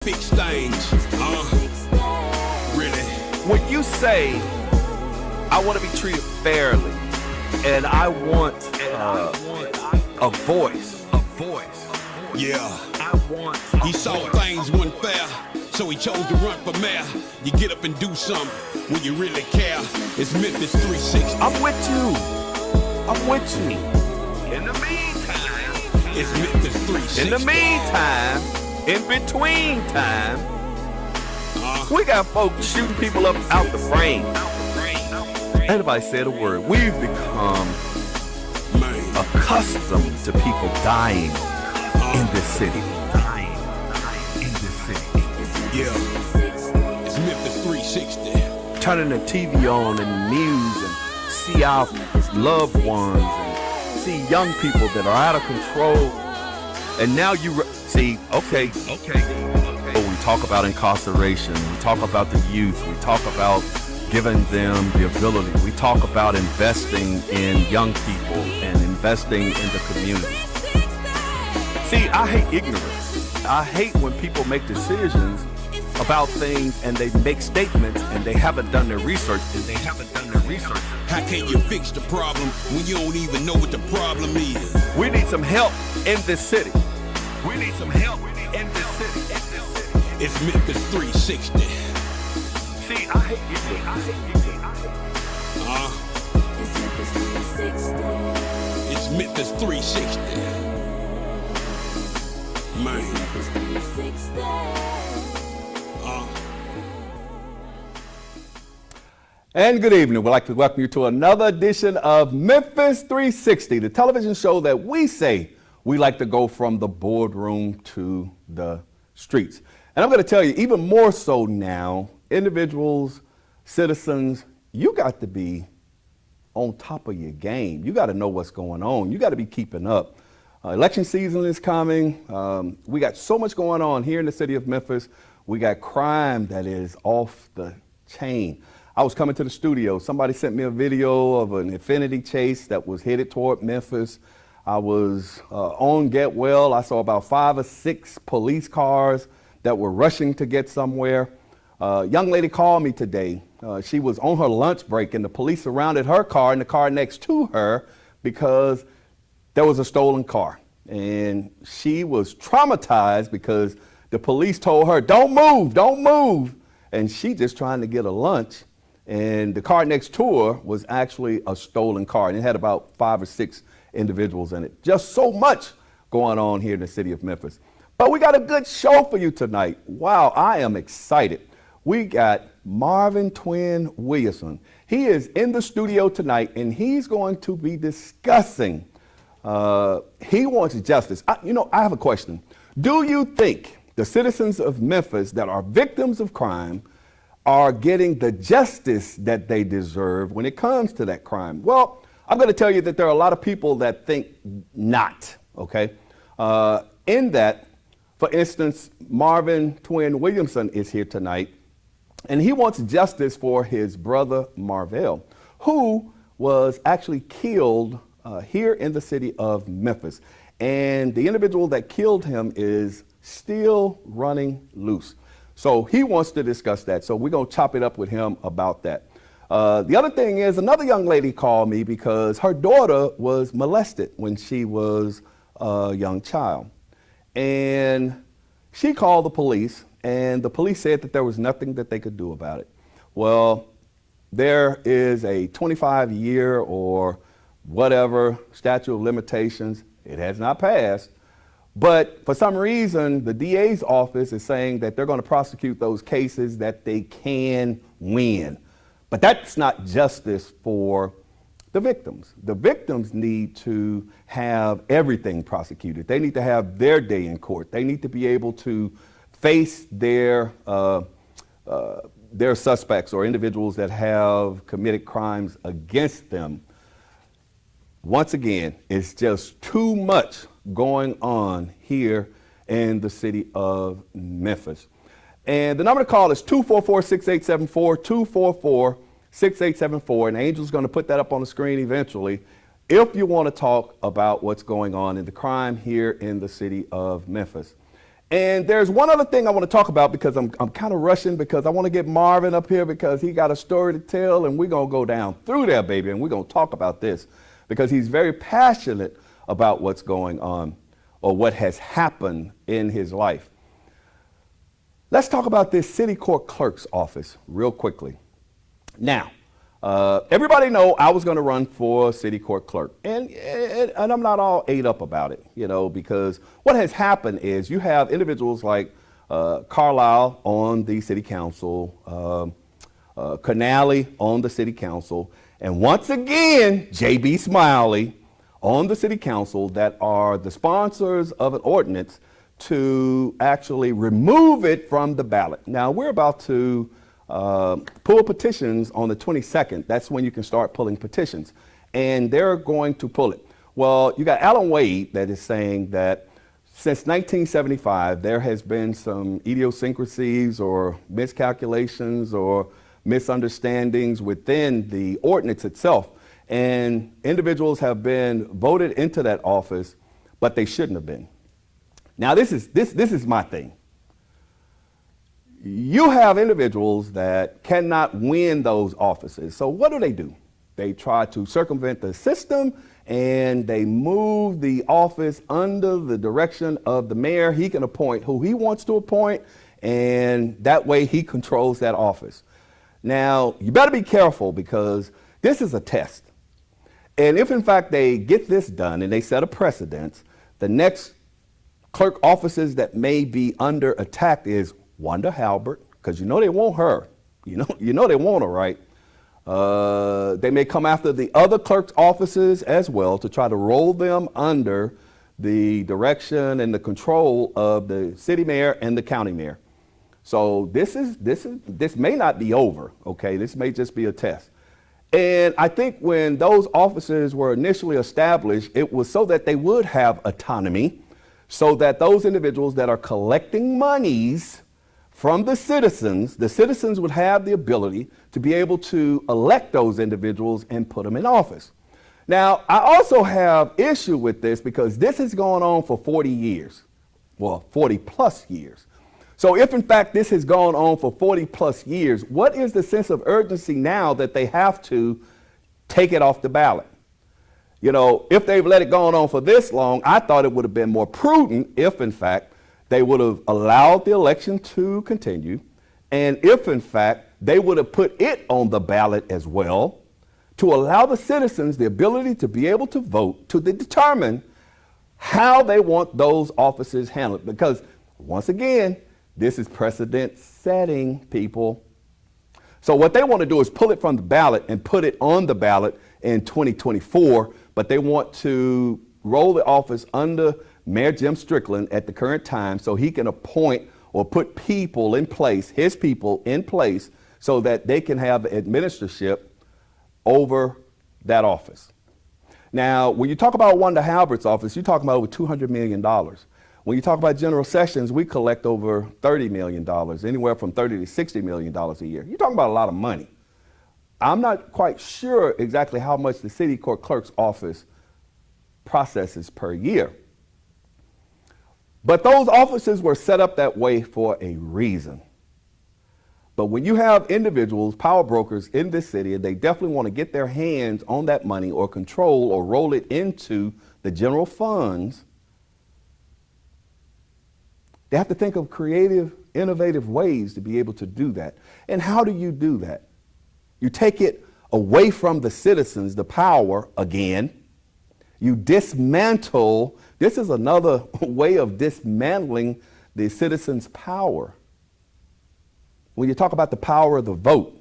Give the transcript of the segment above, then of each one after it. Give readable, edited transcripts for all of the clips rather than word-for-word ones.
Fix things, really. When you say, I want to be treated fairly, and I want a voice. Yeah. He saw things weren't fair, so he chose to run for mayor. You get up and do something when you really care. It's Memphis 360. I'm with you. In the meantime, it's Memphis 360. In the meantime, in between time, we got folks shooting people up out the frame. Ain't nobody said a word. We've become accustomed to people dying in this city. Yeah, it's Memphis 360. Turning the TV on and the news and see our loved ones and see young people that are out of control. And now you see, okay. We talk about incarceration. We talk about the youth. We talk about giving them the ability. We talk about investing in young people and investing in the community. See, I hate ignorance. I hate when people make decisions about things and they make statements and they haven't done their research. How can you fix the problem when you don't even know what the problem is? We need some help in this city. It's Memphis 360. See, I hate ignorance. It's Memphis 360. Man. And good evening. We'd like to welcome you to another edition of Memphis 360, the television show that we say we like to go from the boardroom to the streets. And I'm going to tell you, even more so now, individuals, citizens, you got to be on top of your game. You got to know what's going on. You got to be keeping up. Election season is coming. We got so much going on here in the city of Memphis. We got crime that is off the chain. I was coming to the studio. Somebody sent me a video of an Infinity chase that was headed toward Memphis. I was on Get Well. I saw about 5 or 6 police cars that were rushing to get somewhere. A young lady called me today. She was on her lunch break and the police surrounded her car and the car next to her because there was a stolen car. And she was traumatized because the police told her, don't move. And she just trying to get a lunch. And the car next to her was actually a stolen car. And it had about 5 or 6 individuals in it. Just so much going on here in the city of Memphis. But we got a good show for you tonight. Wow, I am excited. We got Marvin Twin Williamson. He is in the studio tonight and he's going to be discussing, he wants justice. I have a question. Do you think the citizens of Memphis that are victims of crime are getting the justice that they deserve when it comes to that crime? Well, I'm going to tell you that there are a lot of people that think not, okay? In that, for instance, Marvin Twin Williamson is here tonight, and he wants justice for his brother Marvell, who was actually killed here in the city of Memphis. And the individual that killed him is still running loose. So he wants to discuss that. So we're going to chop it up with him about that. The other thing is another young lady called me because her daughter was molested when she was a young child. And she called the police and the police said that there was nothing that they could do about it. Well, there is a 25-year or whatever statute of limitations. It has not passed. But for some reason, the DA's office is saying that they're going to prosecute those cases that they can win. But that's not justice for the victims. The victims need to have everything prosecuted. They need to have their day in court. They need to be able to face their suspects or individuals that have committed crimes against them. Once again, it's just too much going on here in the city of Memphis. And the number to call is 244-6874, 244-6874. And Angel's going to put that up on the screen eventually if you want to talk about what's going on in the crime here in the city of Memphis. And there's one other thing I want to talk about because I'm kind of rushing because I want to get Marvin up here because he got a story to tell, and we're going to go down through there, baby, and we're going to talk about this because he's very passionate about what's going on or what has happened in his life. Let's talk about this city court clerk's office real quickly. Now, everybody know I was going to run for city court clerk, and I'm not all ate up about it, because what has happened is you have individuals like Carlisle on the city council, Canale on the city council, and once again, J.B. Smiley on the city council that are the sponsors of an ordinance to actually remove it from the ballot. Now, we're about to pull petitions on the 22nd. That's when you can start pulling petitions. And they're going to pull it. Well, you got Alan Wade that is saying that since 1975, there has been some idiosyncrasies or miscalculations or misunderstandings within the ordinance itself. And individuals have been voted into that office, but they shouldn't have been. Now, this is my thing. You have individuals that cannot win those offices. So what do? They try to circumvent the system and they move the office under the direction of the mayor. He can appoint who he wants to appoint, and that way he controls that office. Now, you better be careful because this is a test. And if in fact they get this done and they set a precedent, the next clerk offices that may be under attack is Wanda Halbert, because they want her. They want her, right? They may come after the other clerk's offices as well to try to roll them under the direction and the control of the city mayor and the county mayor. So this may not be over, okay? This may just be a test. And I think when those offices were initially established, it was so that they would have autonomy, so that those individuals that are collecting monies from the citizens would have the ability to be able to elect those individuals and put them in office. Now, I also have issue with this because this has gone on for 40 years, well, 40 plus years. So if in fact this has gone on for 40 plus years, what is the sense of urgency now that they have to take it off the ballot? If they've let it go on for this long, I thought it would have been more prudent if in fact they would have allowed the election to continue, and if in fact they would have put it on the ballot as well to allow the citizens the ability to be able to vote to determine how they want those offices handled. Because once again, this is precedent setting, people. So what they want to do is pull it from the ballot and put it on the ballot in 2024, but they want to roll the office under Mayor Jim Strickland at the current time so he can appoint or put people in place, his people in place, so that they can have administratorship over that office. Now, when you talk about Wanda Halbert's office, you're talking about over $200 million. When you talk about General Sessions, we collect over $30 million, anywhere from $30 to $60 million a year. You're talking about a lot of money. I'm not quite sure exactly how much the city court clerk's office processes per year. But those offices were set up that way for a reason. But when you have individuals, power brokers in this city, and they definitely want to get their hands on that money or control or roll it into the general funds, they have to think of creative, innovative ways to be able to do that. And how do you do that? You take it away from the citizens, the power again. You dismantle. This is another way of dismantling the citizens' power. When you talk about the power of the vote,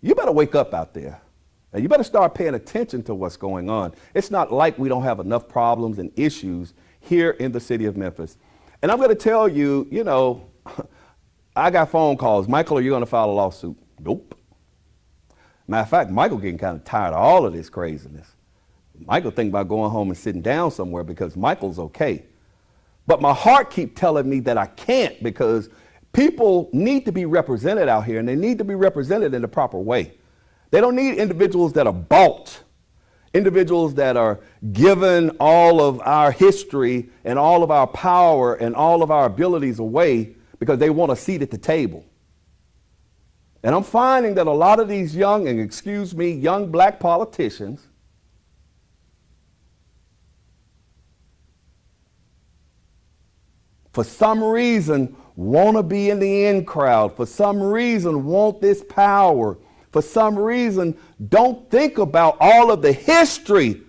you better wake up out there. And you better start paying attention to what's going on. It's not like we don't have enough problems and issues here in the city of Memphis. And I'm going to tell you, I got phone calls. Michael, are you going to file a lawsuit? Nope. Matter of fact, Michael getting kind of tired of all of this craziness. Michael thinking about going home and sitting down somewhere because Michael's okay. But my heart keeps telling me that I can't, because people need to be represented out here, and they need to be represented in the proper way. They don't need individuals that are bought individuals that are giving all of our history and all of our power and all of our abilities away because they want a seat at the table. And I'm finding that a lot of these young, and excuse me, young black politicians for some reason want to be in the in crowd, for some reason want this power, for some reason don't think about all of the history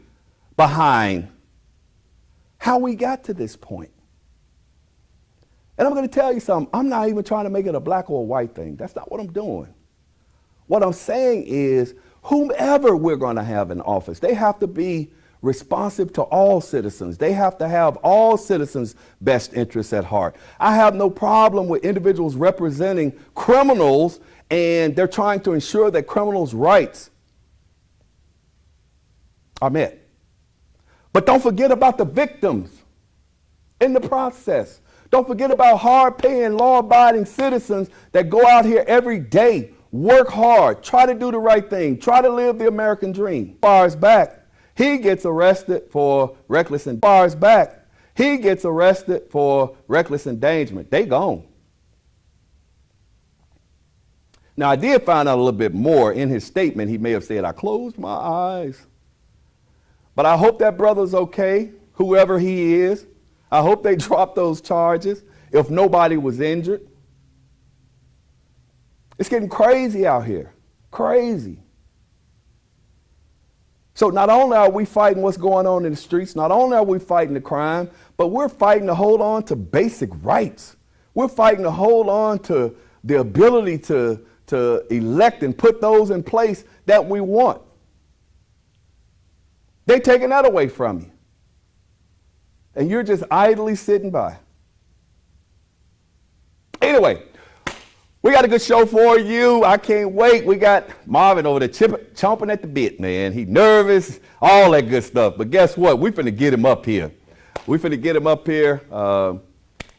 behind how we got to this point. And I'm going to tell you something, I'm not even trying to make it a black or a white thing. That's not what I'm doing. What I'm saying is whomever we're going to have in office, they have to be responsive to all citizens. They have to have all citizens' best interests at heart. I have no problem with individuals representing criminals and they're trying to ensure that criminals' rights are met. But don't forget about the victims in the process. Don't forget about hard-paying, law-abiding citizens that go out here every day, work hard, try to do the right thing, try to live the American dream. Bars back, he gets arrested for reckless endangerment. Bars back, he gets arrested for reckless endangerment. They gone. Now, I did find out a little bit more in his statement. He may have said, I closed my eyes. But I hope that brother's okay, whoever he is. I hope they dropped those charges if nobody was injured. It's getting crazy out here, crazy. So not only are we fighting what's going on in the streets, not only are we fighting the crime, but we're fighting to hold on to basic rights. We're fighting to hold on to the ability to elect and put those in place that we want. They're taking that away from you. And you're just idly sitting by. Anyway, we got a good show for you. I can't wait. We got Marvin over there chomping at the bit, man. He's nervous, all that good stuff. But guess what? We finna get him up here.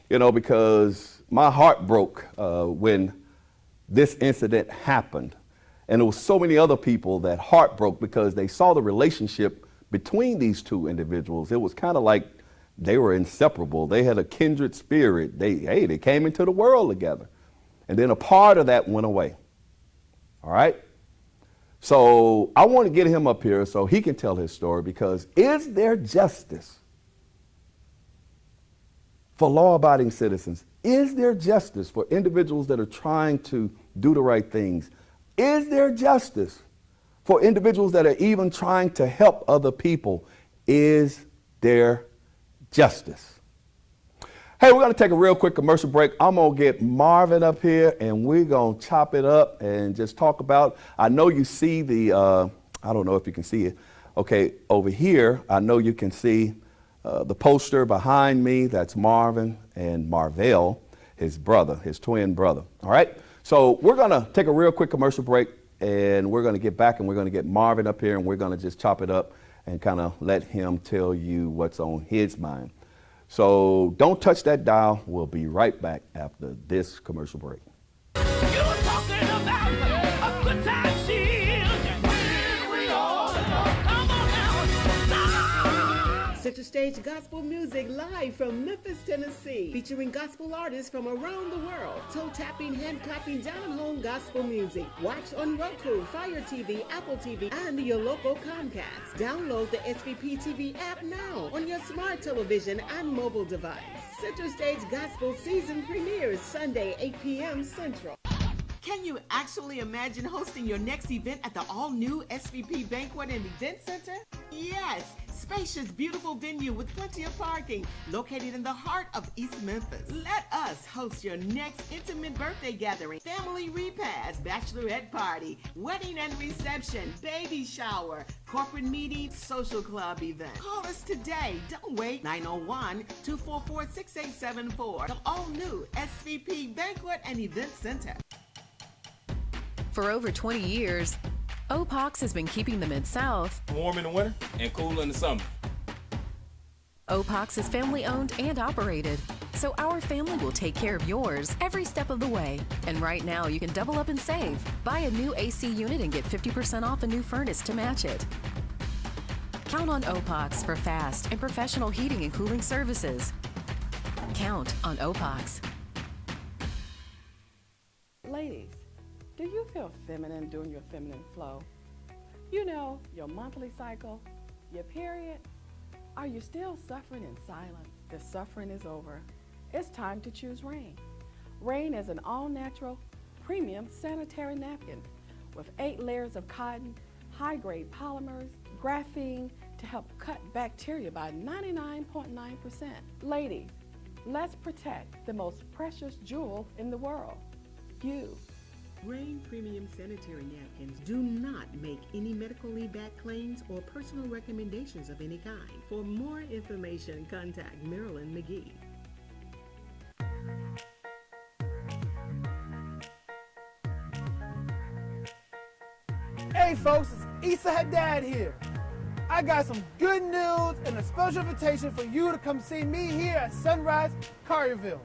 Because my heart broke when this incident happened. And there was so many other people that heart broke because they saw the relationship between these two individuals. It was kind of like they were inseparable. They had a kindred spirit. They came into the world together. And then a part of that went away. All right? So I want to get him up here so he can tell his story, because is there justice for law-abiding citizens? Is there justice for individuals that are trying to do the right things? Is there justice for individuals that are even trying to help other people? Is there justice? Hey, we're going to take a real quick commercial break. I'm going to get Marvin up here and we're going to chop it up and just talk about, I know you see the, I don't know if you can see it. Okay, over here, I know you can see the poster behind me. That's Marvin and Marvell, his brother, his twin brother. All right, so we're going to take a real quick commercial break and we're going to get back and we're going to get Marvin up here and we're going to just chop it up and kind of let him tell you what's on his mind. So don't touch that dial. We'll be right back after this commercial break. You're talking about a good time shield. We all come on now. Center Stage Gospel Music live from Memphis, Tennessee, featuring gospel artists from around the world. Toe-tapping, hand-clapping, down-home gospel music. Watch on Roku, Fire TV, Apple TV, and your local Comcast. Download the SVP TV app now on your smart television and mobile device. Center Stage Gospel season premieres Sunday, 8 p.m. Central. Can you actually imagine hosting your next event at the all-new SVP Banquet and Event Center? Yes, spacious, beautiful venue with plenty of parking, located in the heart of East Memphis. Let us host your next intimate birthday gathering, family repast, bachelorette party, wedding and reception, baby shower, corporate meeting, social club event. Call us today. Don't wait. 901-244-6874. The all-new SVP Banquet and Event Center. For over 20 years, OPOX has been keeping the Mid-South warm in the winter and cool in the summer. OPOX is family owned and operated, so our family will take care of yours every step of the way. And right now you can double up and save. Buy a new AC unit and get 50% off a new furnace to match it. Count on Opox for fast and professional heating and cooling services. Count on Opox. Ladies, do you feel feminine during your feminine flow? You know, your monthly cycle, your period? Are you still suffering in silence? The suffering is over. It's time to choose Rain. Rain is an all-natural, premium sanitary napkin with 8 layers of cotton, high-grade polymers, graphene to help cut bacteria by 99.9%. Ladies, let's protect the most precious jewel in the world, you. Rain Premium Sanitary Napkins do not make any medically backed claims or personal recommendations of any kind. For more information, contact Marilyn McGee. Hey folks, it's Issa Haddad here. I got some good news and a special invitation for you to come see me here at Sunrise Collierville.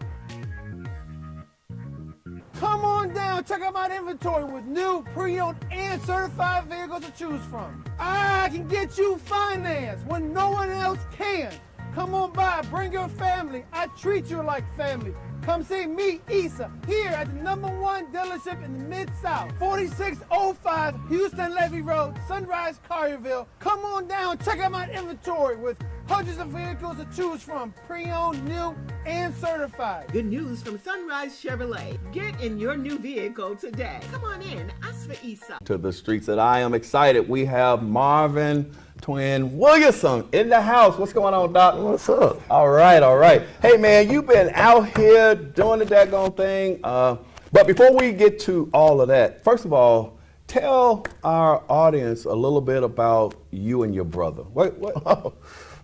Come on down, check out my inventory with new, pre-owned, and certified vehicles to choose from. I can get you financed when no one else can. Come on by, bring your family. I treat you like family. Come see me, Issa, here at the #1 dealership in the Mid-South, 4605 Houston Levy Road, Sunrise Collierville. Come on down, check out my inventory with hundreds of vehicles to choose from, pre-owned, new, and certified. Good news from Sunrise Chevrolet. Get in your new vehicle today. Come on in, ask for Issa. To the streets that I am excited. We have Marvin Twin Williamson in the house. What's going on, Doc? What's up? All right, all right. Hey, man, you've been out here doing the daggone thing. But before we get to all of that, first of all, tell our audience a little bit about you and your brother. What? Oh,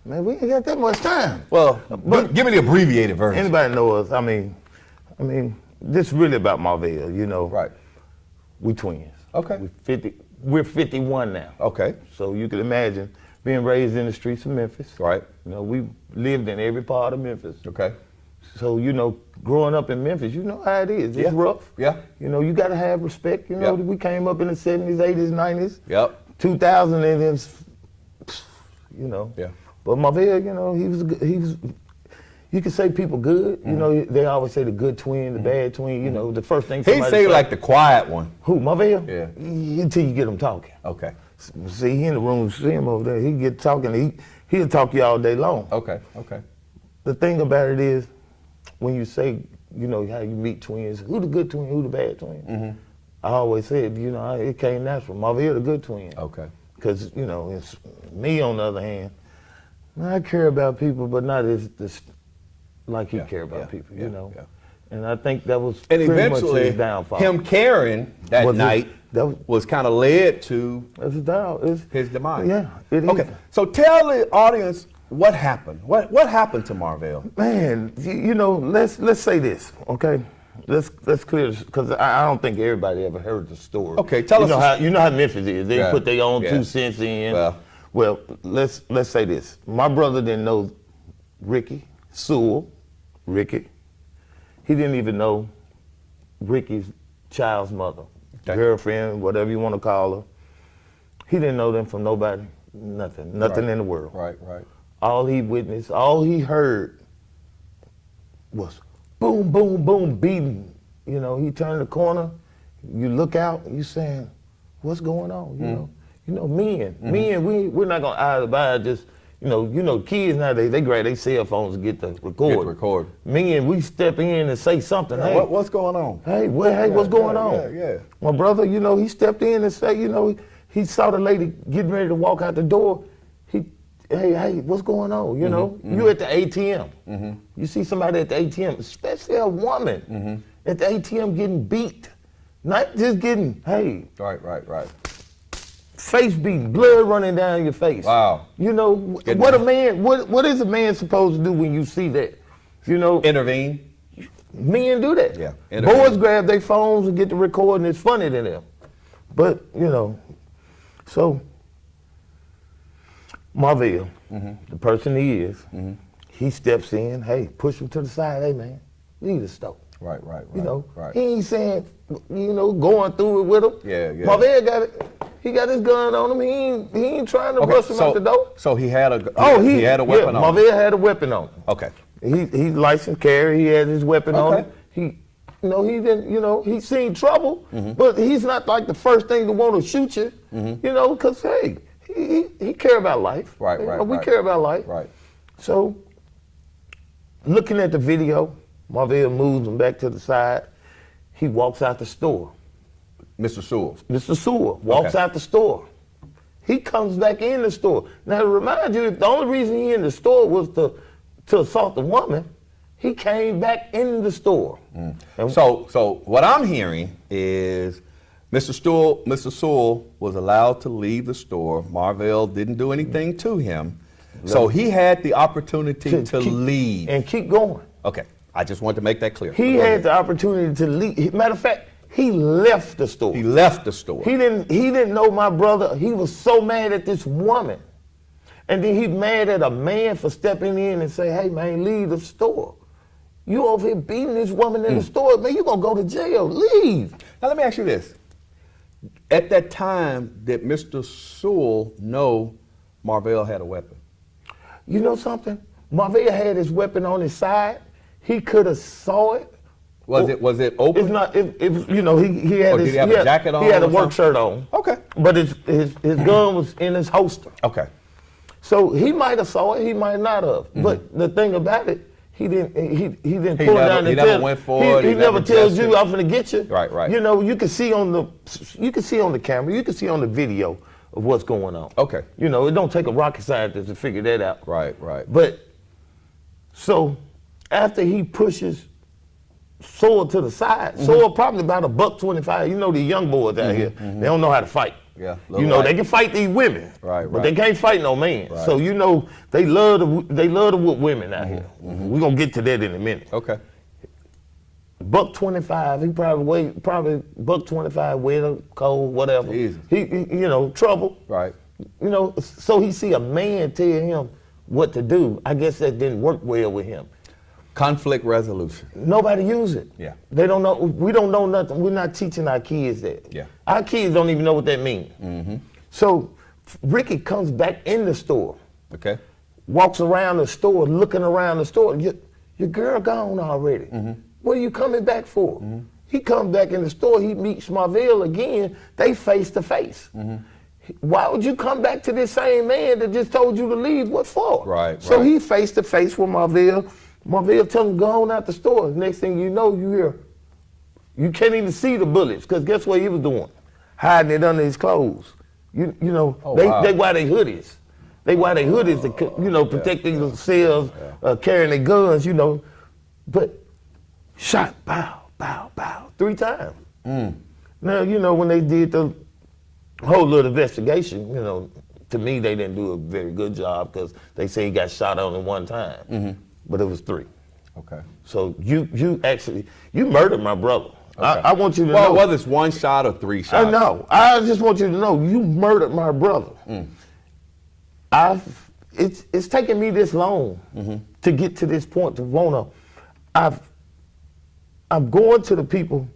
man, we ain't got that much time. Well, but give me the abbreviated version. Anybody know us? I mean, this is really about Marvell, you know. Right. We twins. Okay. We're 51 now. Okay. So you can imagine being raised in the streets of Memphis. Right. You know, we lived in every part of Memphis. Okay. So, you know, growing up in Memphis, you know how it is. It's rough. Yeah. You know, you got to have respect. You know, we came up in the 70s, 80s, 90s. Yep. 2000 and then, you know. Yeah. But Marvell, you know, he was, you can say people good. You know, they always say the good twin, the bad twin. You know, the first thing He say like the quiet one. Who, Marvell? Yeah. Until you get him talking. Okay. See, he in the room, see him over there. He get talking. He'll talk you all day long. Okay. Okay. The thing about it is, when you say, you know, how you meet twins, who the good twin, who the bad twin? I always said, you know, it came natural. Marvell the good twin. Okay. Because, you know, it's me on the other hand. I care about people, but not as like he care about people, you know. Yeah. And I think that was and pretty eventually much his downfall. Him caring that night was kind of led to his demise. Yeah, it is. Okay, so tell the audience what happened. What happened to Marvell? Man, you know, let's say this, okay? Let's clear this, because I don't think everybody ever heard the story. Okay, tell us. You know how Memphis is. They put their own 2 cents in. Well, let's say this. My brother didn't know Ricky Sewell. He didn't even know Ricky's child's mother, girlfriend, whatever you want to call her. He didn't know them from nobody, nothing in the world. Right. All he witnessed, all he heard was boom, boom, boom, beating. You know, he turned the corner, you look out, you saying, what's going on? You know, men, we're not gonna eye to eye just. You know, kids nowadays, they grab their cell phones and get to record. Men, we step in and say something. Yeah, hey, what's going on? Hey, what's going on? Yeah. My brother, you know, he stepped in and said, you know, he saw the lady getting ready to walk out the door. Hey, what's going on? You know, you at the ATM. You see somebody at the ATM, especially a woman, at the ATM getting beat. Not just getting, hey. Right. Face beating, blood running down your face. Wow. You know, what is a man supposed to do when you see that? You know, intervene. Men do that. Yeah. Boys grab their phones and get to recording. It's funny to them. But, you know, so Marvell, the person he is, he steps in, hey, push him to the side, hey man, leave the stove. Right. You know, he ain't saying, you know, going through it with him. Yeah. Marvell got it. He got his gun on him. He ain't trying to rush him out the door. So he had a he had a weapon on him. Marvell had a weapon on him. Okay. He licensed carry. He had his weapon on Okay. him. He didn't. He seen trouble, but he's not like the first thing to want to shoot you. Because hey, he care about life. Right. We care about life. Right. So, looking at the video, Marvell moves him back to the side. He walks out the store. Mr. Sewell. Mr. Sewell walks out the store. He comes back in the store. Now, to remind you, the only reason he in the store was to assault the woman. He came back in the store. So what I'm hearing is Mr. Sewell was allowed to leave the store. Marvell didn't do anything to him. So he had the opportunity to leave. And keep going. Okay. I just wanted to make that clear. He had the opportunity to leave. Matter of fact, he left the store. He left the store. He didn't know my brother. He was so mad at this woman. And then he's mad at a man for stepping in and say, hey man, leave the store. You over here beating this woman in the store, man, you gonna go to jail. Leave. Now let me ask you this. At that time, did Mr. Sewell know Marvell had a weapon? You know something? Marvell had his weapon on his side. He could have saw it. Was it open? It's not. He had Did he have a jacket on? He had a or work something? shirt on. Okay. But his gun was in his holster. Okay. So he might have saw it. He might not have. But the thing about it, he didn't pull it down. He never went for it. He never tells you, I'm gonna get you. Right. You can see on the camera. You can see on the video of what's going on. Okay. It don't take a rocket scientist to figure that out. Right. But so after he pushes Sewell to the side, Sewell probably about $125. You know the young boys out here, they don't know how to fight. Yeah. They can fight these women, but they can't fight no man. Right. So they love to whoop women out here. We're gonna get to that in a minute. Okay. $125. He probably $125, wet, cold, whatever. Easy. He trouble. Right. So he see a man tell him what to do. I guess that didn't work well with him. Conflict resolution. Nobody use it. Yeah. They don't know. We don't know nothing. We're not teaching our kids that. Yeah. Our kids don't even know what that means. So Ricky comes back in the store. Okay. Walks around the store, looking around the store. Your girl gone already. What are you coming back for? He comes back in the store. He meets Marvell again. They face to face. Why would you come back to this same man that just told you to leave? What for? Right. So he face to face with Marvell. Marvell tell him, go on out the store. Next thing you know, you hear, you can't even see the bullets, because guess what he was doing? Hiding it under his clothes. They wear their hoodies. They wear their hoodies to, protect themselves, carrying their guns, But shot, bow, bow, bow, 3 times. Now, when they did the whole little investigation, to me, they didn't do a very good job, because they say he got shot only 1 time. But it was 3. Okay. So you murdered my brother. Okay. I want you to know. Well, whether it's 1 shot or 3 shots. I know. I just want you to know you murdered my brother. It's taken me this long to get to this point to wanna. I'm going to the people.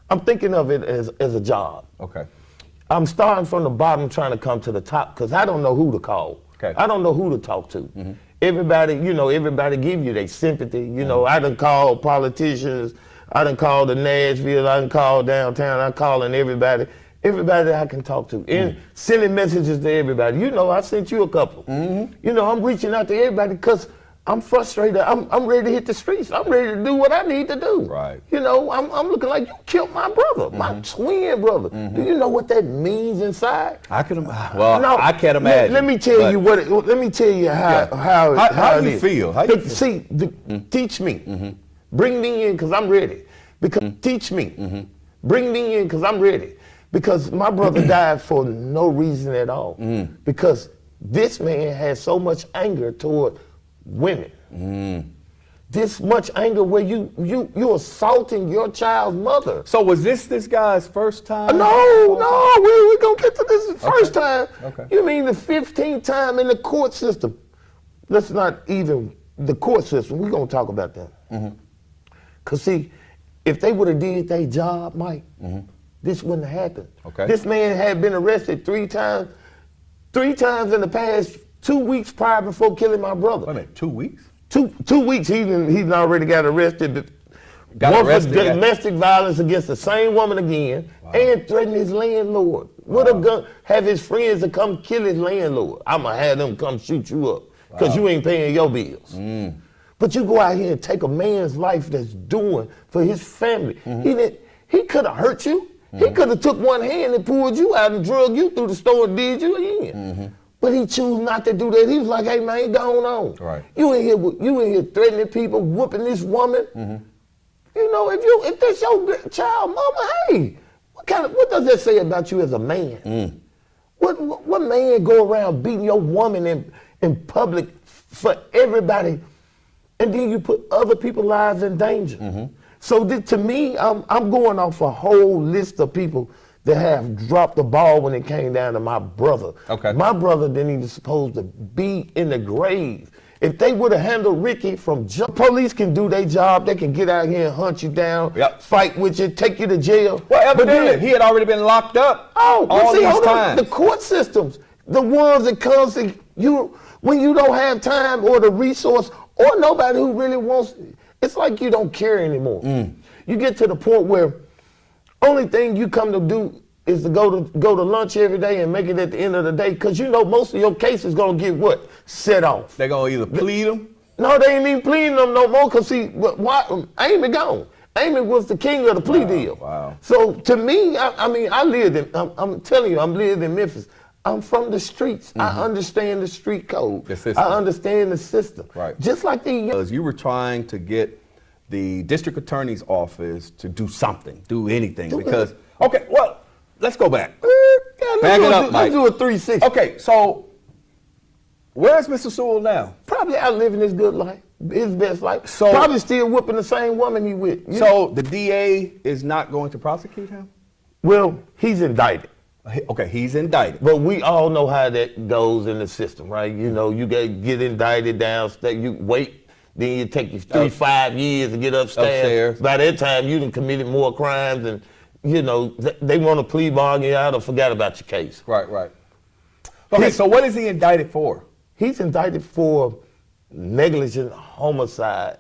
I'm thinking of it as a job. Okay. I'm starting from the bottom, trying to come to the top, because I don't know who to call. Okay. I don't know who to talk to. Everybody, everybody give you their sympathy. I done called politicians. I done called the Nashville. I done called downtown. I'm calling everybody that I can talk to, and sending messages to everybody. I sent you a couple. I'm reaching out to everybody because I'm frustrated. I'm ready to hit the streets. I'm ready to do what I need to do. Right. I'm looking like you killed my brother, my twin brother. Do you know what that means inside? I can. Well, I can't imagine. Let me tell you what. Let me tell you how do you feel? How you feel? See, teach me. Bring me in because I'm ready. Because teach me. Bring me in because I'm ready. Because my brother died for no reason at all. Because this man has so much anger toward women. This much anger where you assaulting your child's mother. So was this guy's first time? No, we gonna get to this first time. Okay. You mean the 15th time in the court system? Let's not even the court system. We're gonna talk about that. Cause see, if they would have did their job, Mike, this wouldn't have happened. Okay. This man had been arrested 3 times in the past 2 weeks prior before killing my brother. Wait a minute, 2 weeks? Two weeks, he's already got arrested. Got One arrested, for yeah. domestic violence against the same woman again, and threatened his landlord. With a gun, have his friends to come kill his landlord. I'ma have them come shoot you up, because you ain't paying your bills. But you go out here and take a man's life that's doing for his family. He could have hurt you. He could have took one hand and pulled you out and drug you through the store and did you in. But he chose not to do that. He was like, hey man, going on. Right. You in here threatening people, whooping this woman. You know, if that's your child, mama, hey, what does that say about you as a man? What man go around beating your woman in public for everybody, and then you put other people's lives in danger? So to me, I'm going off a whole list of people that have dropped the ball when it came down to my brother. Okay. My brother didn't even supposed to be in the grave. If they would have handled Ricky from police can do their job. They can get out here and hunt you down, fight with you, take you to jail. Well, evidently, he had already been locked up all these times. The court systems, the ones that comes to you when you don't have time or the resource or nobody who really wants, it's like you don't care anymore. You get to the point where only thing you come to do is to go to lunch every day and make it at the end of the day, because you know most of your case is gonna get what? Set off. They're gonna either plead them. No, they ain't even pleading them no more, because see, why, Amy gone. Amy was the king of the plea deal. Wow. So to me, I lived in, I'm telling you, I'm living in Memphis. I'm from the streets. I understand the street code. The system. I understand the system. Right. Just like the Because you were trying to get the district attorney's office to do something, do anything. Because, okay, well, let's go back. Back it up, Mike. Let's do a 360. Okay, so where's Mr. Sewell now? Probably out living his good life, his best life. So- probably still whooping the same woman he with. You know? So the DA is not going to prosecute him? Well, he's indicted. Okay, he's indicted. But we all know how that goes in the system, right? You know, you get indicted downstairs, you wait, then you take you 3-5 years to get upstairs. By that time, you done committed more crimes, and you know they want to plea bargain you out or forget about your case. Right. Okay, so what is he indicted for? He's indicted for negligent homicide,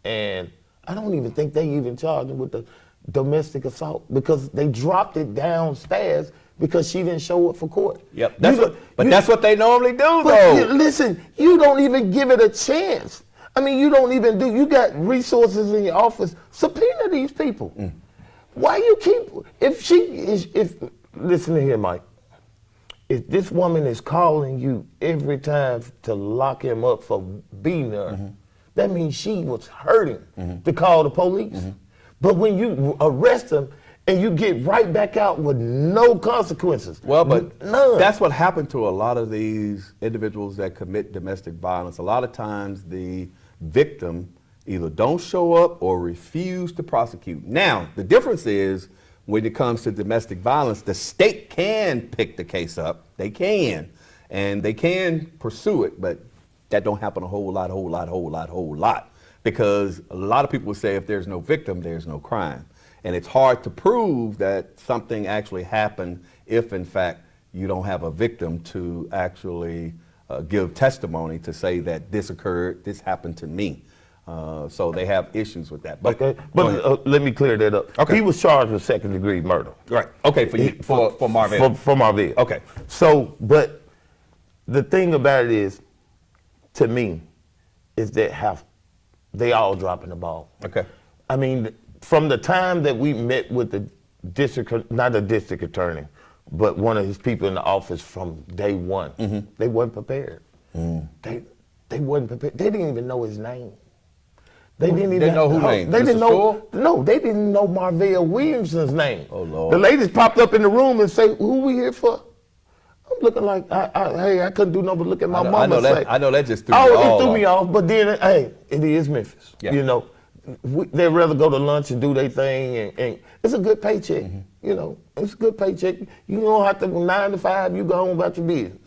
and I don't even think they even charged him with the domestic assault, because they dropped it downstairs because she didn't show up for court. Yep. That's what they normally do, though. Listen, you don't even give it a chance. I mean, you don't even do. You got resources in your office. Subpoena these people. Why you keep? If listen to here, Mike. If this woman is calling you every time to lock him up for beating her, that means she was hurting to call the police. But when you arrest him and you get right back out with no consequences. Well, but none. That's what happened to a lot of these individuals that commit domestic violence. A lot of times the victim either don't show up or refuse to prosecute. Now, the difference is when it comes to domestic violence, the state can pick the case up. They can. And they can pursue it, but that don't happen a whole lot. Because a lot of people say if there's no victim, there's no crime. And it's hard to prove that something actually happened if, in fact, you don't have a victim to actually give testimony to say that this occurred, this happened to me. So they have issues with that. But let me clear that up. Okay. He was charged with second-degree murder. Right. Okay, for Marvell. For Marvell. Okay. So, but the thing about it is, to me, is that they all dropping the ball. Okay. I mean, from the time that we met with the not the district attorney, but one of his people in the office from day one, they wasn't prepared. They wasn't prepared. They didn't even know his name. They didn't even know whose name? They didn't Mr. know. Sewell? No, they didn't know Marvell Williamson's name. Oh Lord. The ladies popped up in the room and say, "Who we here for?" I'm looking like, I couldn't do nothing but look at my mama and say. I know that just threw me off. It threw me off, but then, hey, it is Memphis. Yeah. You know, they'd rather go to lunch and do their thing, and it's a good paycheck. You know, it's a good paycheck. You don't have to 9 to 5, you go on about your business.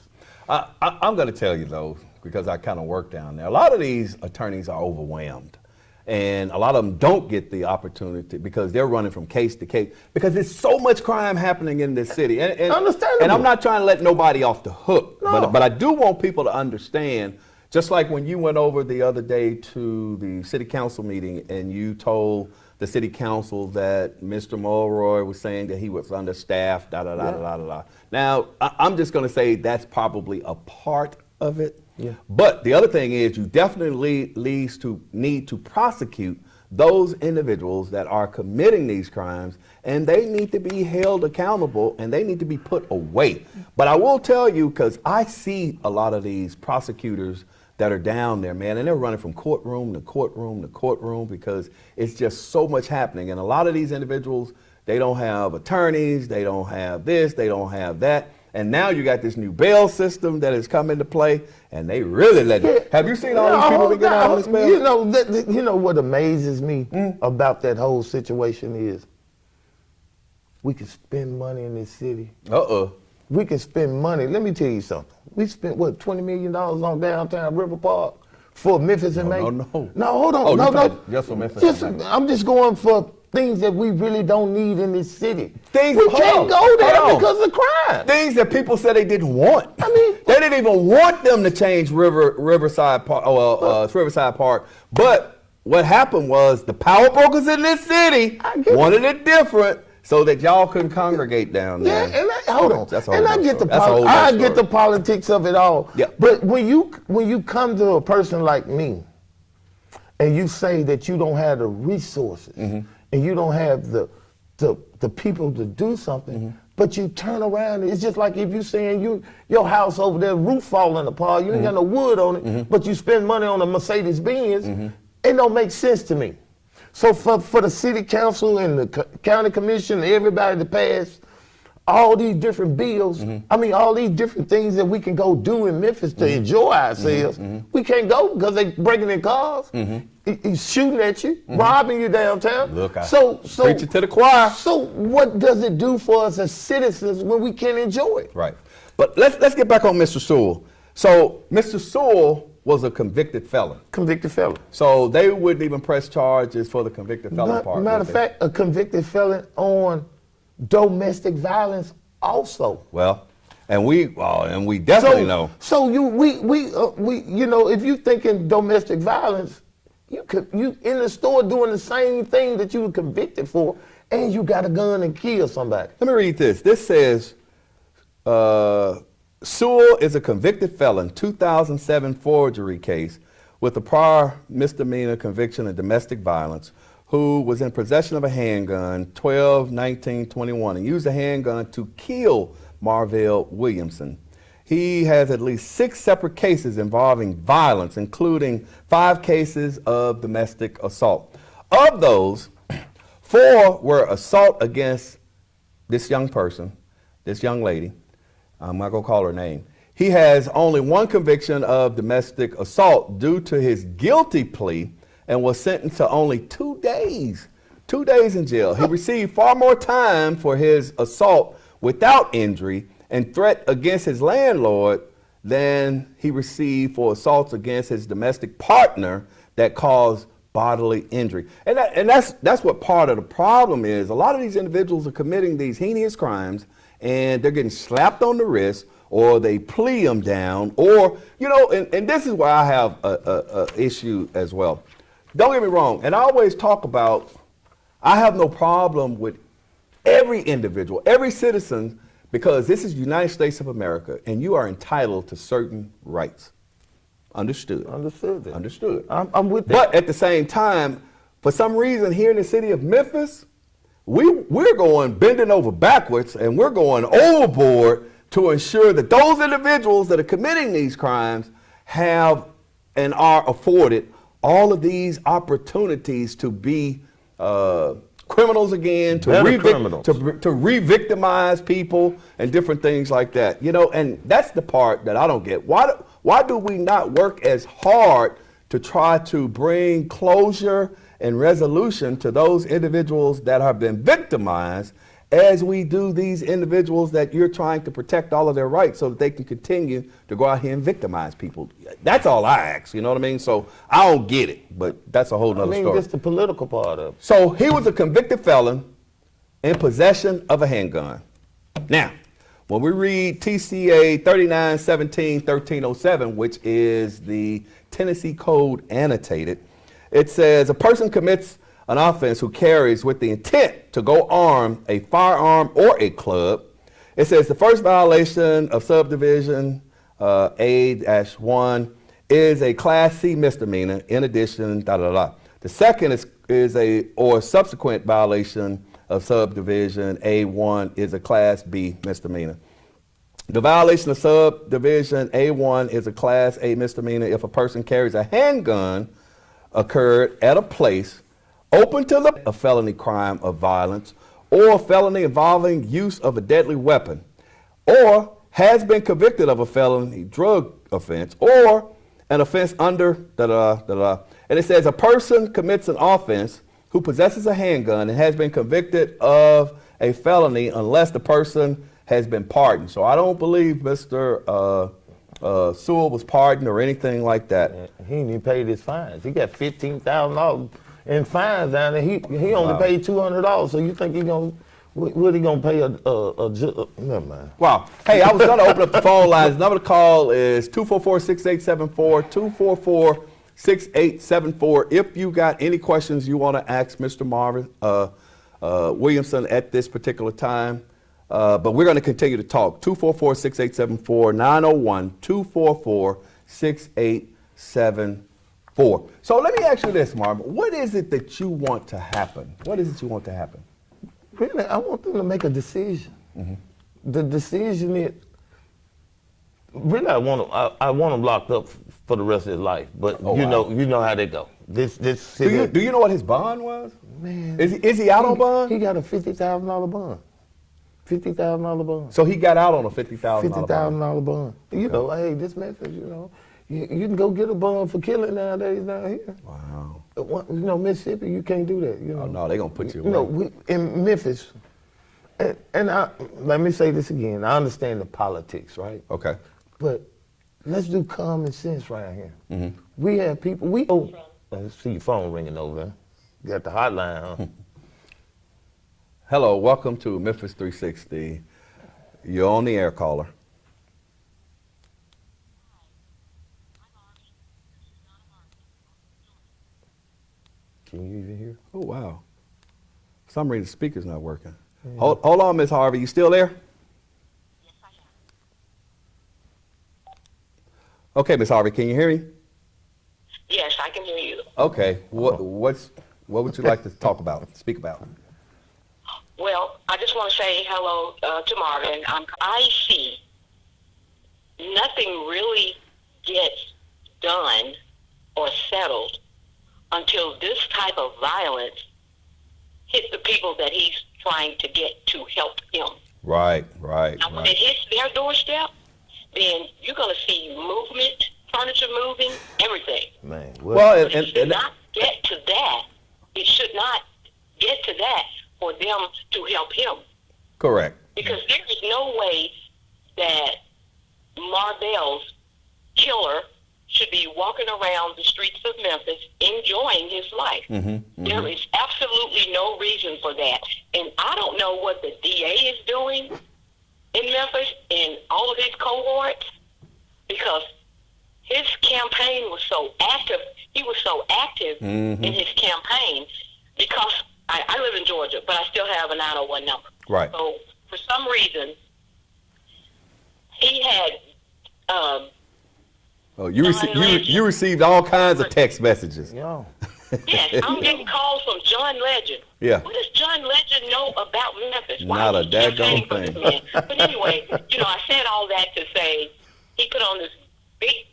I'm going to tell you, though, because I kind of work down there, a lot of these attorneys are overwhelmed. And a lot of them don't get the opportunity because they're running from case to case because there's so much crime happening in this city. And Understandable. And I'm not trying to let nobody off the hook, No. but I do want people to understand, just like when you went over the other day to the city council meeting and you told the city council that Mr. Mulroy was saying that he was understaffed, da-da-da-da-da-da. Now, I'm just going to say that's probably a part of it. Yeah. But the other thing is you definitely need to prosecute those individuals that are committing these crimes, and they need to be held accountable and they need to be put away. But I will tell you, because I see a lot of these prosecutors that are down there, man, and they're running from courtroom to courtroom to courtroom because it's just so much happening. And a lot of these individuals, they don't have attorneys, they don't have this, they don't have that. And now you got this new bail system that has come into play, and they really let it. Have you seen all these people that get out on this bail? You know what amazes me about that whole situation is we can spend money in this city. We can spend money. Let me tell you something. We spent, what, $20 million on downtown River Park for Memphis and May? No, hold on. No. Just for Memphis. I'm just going for things that we really don't need in this city. We can't go there because of crime. Things that people said they didn't want. I mean, they didn't even want them to change Riverside Park, Riverside Park. But what happened was the power brokers in this city wanted it different so that y'all couldn't congregate down there. Yeah, and hold on. That's and I get the politics of it all. Yeah. But when you come to a person like me and you say that you don't have the resources and you don't have the people to do something, but you turn around, it's just like if you saying your house over there, roof falling apart, you ain't got no wood on it, but you spend money on a Mercedes Benz, it don't make sense to me. So for the city council and the county commission and everybody to pass all these different bills, I mean, all these different things that we can go do in Memphis to enjoy ourselves, we can't go because they breaking in cars, he's shooting at you, robbing you downtown. Look, so preach it to the choir. So what does it do for us as citizens when we can't enjoy it? Right. But let's get back on Mr. Sewell. So Mr. Sewell was a convicted felon. Convicted felon. So they wouldn't even press charges for the convicted felon part. Matter of fact, a convicted felon on domestic violence also. Well, and we definitely know. So we you know, if you thinking domestic violence, you in the store doing the same thing that you were convicted for, and you got a gun and kill somebody. Let me read this. This says, Sewell is a convicted felon, 2007 forgery case with a prior misdemeanor conviction of domestic violence, who was in possession of a handgun, 12/19/21, and used a handgun to kill Marvell Williamson. He has at least 6 separate cases involving violence, including 5 cases of domestic assault. Of those, 4 were assault against this young person, this young lady. I'm not going to call her name. He has only 1 conviction of domestic assault due to his guilty plea and was sentenced to only 2 days. 2 days in jail. He received far more time for his assault without injury and threat against his landlord than he received for assaults against his domestic partner that caused bodily injury. And that's what part of the problem is. A lot of these individuals are committing these heinous crimes and they're getting slapped on the wrist, or they plea them down, or, you know, and this is where I have a issue as well. Don't get me wrong, and I always talk about, I have no problem with every individual, every citizen, because this is the United States of America, and you are entitled to certain rights. Understood. Understood. Understood. I'm with that. But at the same time, for some reason here in the city of Memphis, we're going bending over backwards, and we're going overboard to ensure that those individuals that are committing these crimes have and are afforded all of these opportunities to be criminals again, to re-victimize people and different things like that. You know, and that's the part that I don't get. Why do we not work as hard to try to bring closure and resolution to those individuals that have been victimized as we do these individuals that you're trying to protect all of their rights so that they can continue to go out here and victimize people. That's all I ask, you know what I mean? So I don't get it, but that's a whole nother story. Just the political part of it. So he was a convicted felon in possession of a handgun. Now, when we read TCA 3917-1307, which is the Tennessee Code annotated, it says a person commits an offense who carries with the intent to go arm a firearm or a club. It says the first violation of subdivision A-1 is a Class C misdemeanor. In addition, The second is a subsequent violation of subdivision A1 is a Class B misdemeanor. The violation of subdivision A1 is a Class A misdemeanor if a person carries a handgun occurred at a place open to a felony crime of violence or a felony involving use of a deadly weapon, or has been convicted of a felony drug offense or an offense under And it says a person commits an offense who possesses a handgun and has been convicted of a felony unless the person has been pardoned. So I don't believe Mr. Sewell was pardoned or anything like that. He ain't even paid his fines. He got $15,000 in fines down there. He only paid $200. So you think he gonna what he gonna pay never mind. Wow. Hey, I was gonna open up the phone lines. The number to call is 244-6874, 244-6874. If you got any questions you want to ask Mr. Marvin Williamson at this particular time. But we're going to continue to talk. 244-6874, 901-244-6874. So let me ask you this, Marvin. What is it that you want to happen? What is it you want to happen? Really, I want them to make a decision. Mm-hmm. The decision is, really, I want him locked up for the rest of his life. But you know how they go. Do you know what his bond was? Man, is he out on bond? He got a $50,000 bond. $50,000 bond. So he got out on a $50,000 $50,000 bond. You know, hey, this Memphis, you can go get a bond for killing nowadays down here. Wow. You know, Mississippi, you can't do that. You know. Oh, no, they're going to put you away. You know, in Memphis, and let me say this again. I understand the politics, right? Okay. But let's do common sense right here. Mm-hmm. We have people, I see your phone ringing over there. You got the hotline, huh? Hello, welcome to Memphis 360. You're on the air, caller. Can you even hear? Oh, wow. For some reason, the speaker's not working. Yeah. Hold on, Ms. Harvey. You still there? Yes, I am. Okay, Ms. Harvey, can you hear me? Yes, I can hear you. Okay. What would you like to talk about, speak about? Well, I just want to say hello to Marvin. I see nothing really gets done or settled until this type of violence hits the people that he's trying to get to help him. Right. Now, when it hits their doorstep, then you're going to see movement, furniture moving, everything. Man, well, it should not get to that. It should not get to that for them to help him. Correct. Because there is no way that Marvell's killer should be walking around the streets of Memphis enjoying his life. Mm-hmm, mm-hmm. There is absolutely no reason for that. And I don't know what the DA is doing in Memphis in all of his cohorts, because his campaign was so active. He was so active in his campaign because I live in Georgia, but I still have a 901 number. Right. So for some reason, he had. You received all kinds of text messages. Yeah. Yes, I'm getting calls from John Legend. Yeah. What does John Legend know about Memphis? Not a daggone thing. But anyway, I said all that to say he put on this big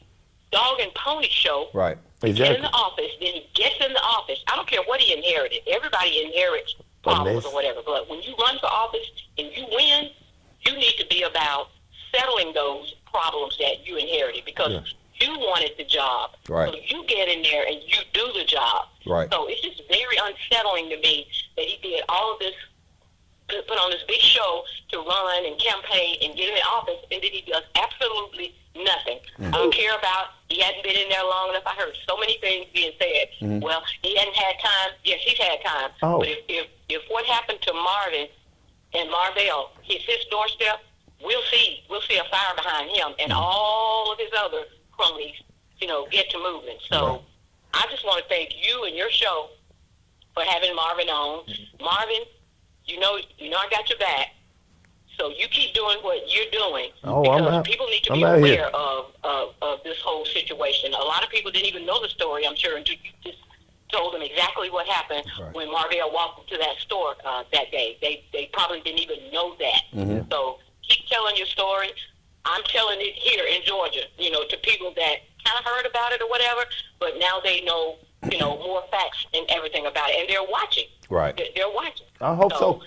dog and pony show. Right. He gets in the office, then he gets in the office. I don't care what he inherited. Everybody inherits problems or whatever. But when you run for office and you win, you need to be about settling those problems that you inherited, because you wanted the job. Right. So you get in there and you do the job. Right. So it's just very unsettling to me that he did all of this put on this big show to run and campaign and get him in office, and then he does absolutely nothing. I don't care about, he hadn't been in there long enough. I heard so many things being said. Well, he hadn't had time. Yes, he's had time. But if what happened to Marvin and Marvell hits his doorstep, we'll see a fire behind him, and all of his other cronies, get to moving. So I just want to thank you and your show for having Marvin on. Marvin, you know I got your back. So you keep doing what you're doing, because people need to be aware of this whole situation. A lot of people didn't even know the story, I'm sure, until you just told them exactly what happened when Marvell walked into that store that day. They probably didn't even know that. So keep telling your story. I'm telling it here in Georgia, to people that kind of heard about it or whatever, but now they know, more facts and everything about it, and they're watching. Right. They're watching. I hope so.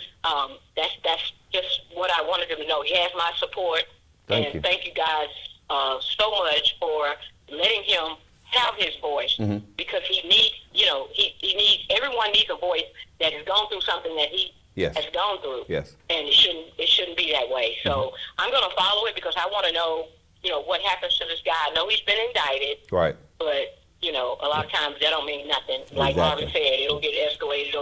That's just what I wanted them to know. He has my support, Thank you. Thank you guys so much for letting him have his voice, because he needs, everyone needs a voice that has gone through something that he has gone through. Yes. And it shouldn't be that way. So I'm going to follow it, because I want to know, what happens to this guy. I know he's been indicted. Right. But, a lot of times that don't mean nothing. Like Marvin said, it'll get escalated